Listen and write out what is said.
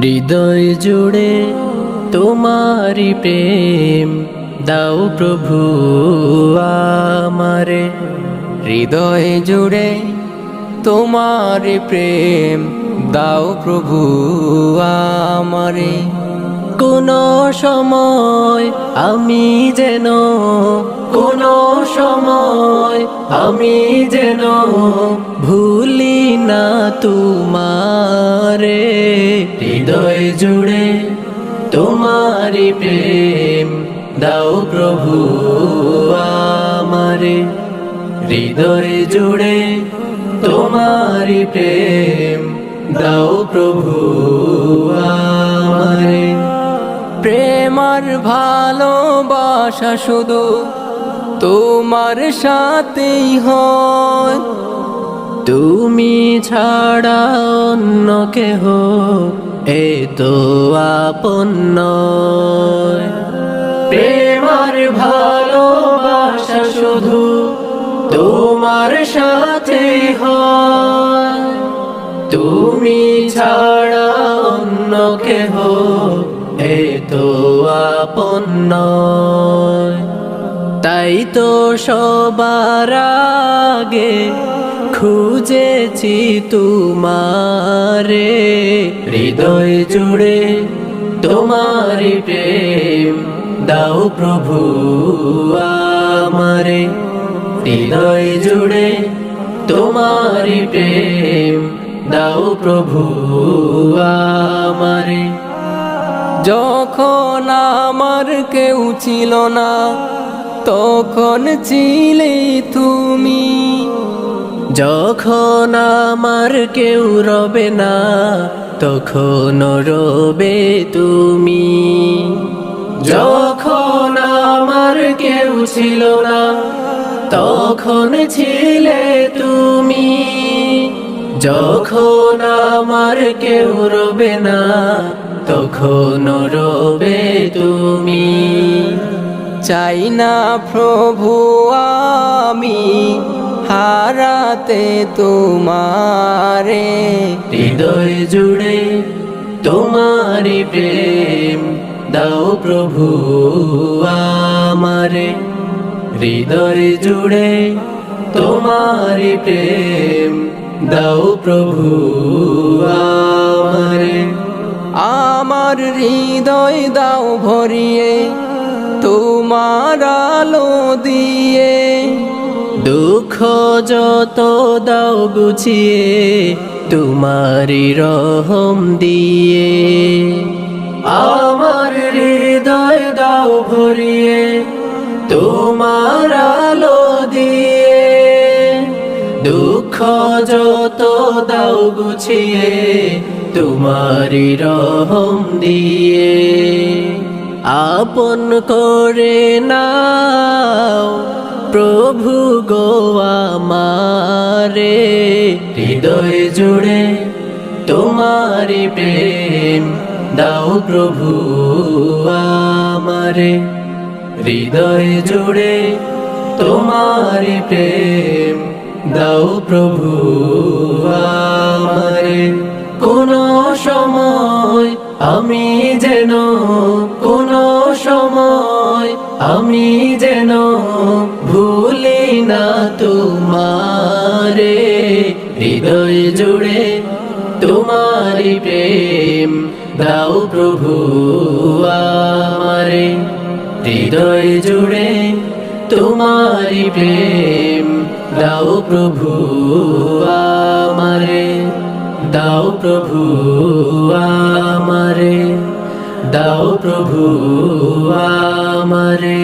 হৃদয় জুড়ে তোমারি প্রেম দাও প্রভু আমারে। হৃদয় জুড়ে তোমার প্রেম দাও প্রভু আমারে। কোনো সময় আমি যেন আমি যেন ভুলি না তোমারে। হৃদয় জুড়ে তোমারি প্রেম দাও প্রভু আমারে। হৃদয় জুড়ে তোমারি প্রেম দাও প্রভু আমারে। প্রেম আর ভালোবাসা শুধু তোমার সাথেই হয়, তুমি ছাড়া অন্য কেহ এ তো আপন নয়। প্রেম আর ভালোবাসা শুধু তোমার সাথে হয়, তুমি ছাড়া অন্য কেহ এ তো আপন নয়। তাই তো সবার আগে খুঁজেছি তোমারে। হৃদয় জুড়ে তোমারি প্রেম দাও প্রভু আমারে। হৃদয় জুড়ে তোমারি প্রেম দাও প্রভু আমারে। যখন আমার কেউ ছিল না তখন ছিলে তুমি, যখন আমার কেউ রবে না তখন রবে তুমি। যখন আমার কেউ ছিল না তখন ছিলে তুমি। যখন আমার কেউ রবে না তখন রবে তুমি। চাই না প্রভু আমি হারাতে তোমারে। হৃদয় জুড়ে তোমারি প্রেম দাও প্রভু আমারে। হৃদয় জুড়ে তোমারি প্রেম দাও প্রভু আমারে। আমার হৃদয় দাও ভরিয়ে তোমার আলো দিয়ে, দুঃখ যত দাও গুছিয়ে তোমারি রহম দিয়ে। আমার হৃদয় দাও ভরিয়ে তোমার আলো দিয়ে, দুঃখ যত দাও গুছিয়ে তোমারি রহম দিয়ে। আপন করে নাও প্রভু গো আমারে। হৃদয় জুড়ে তোমারি প্রেম দাও প্রভু আমারে। হৃদয় জুড়ে তোমারি প্রেম দাও প্রভু আমারে। কোনো সময় আমি যেন আমি যেন ভুলি না তোমারে। হৃদয় জুড়ে তোমারি প্রেম দাও প্রভু আমারে। হৃদয় জুড়ে তোমারি প্রেম দাও প্রভু আমারে। দাও প্রভু আমারে, দাও প্রভু আমারে।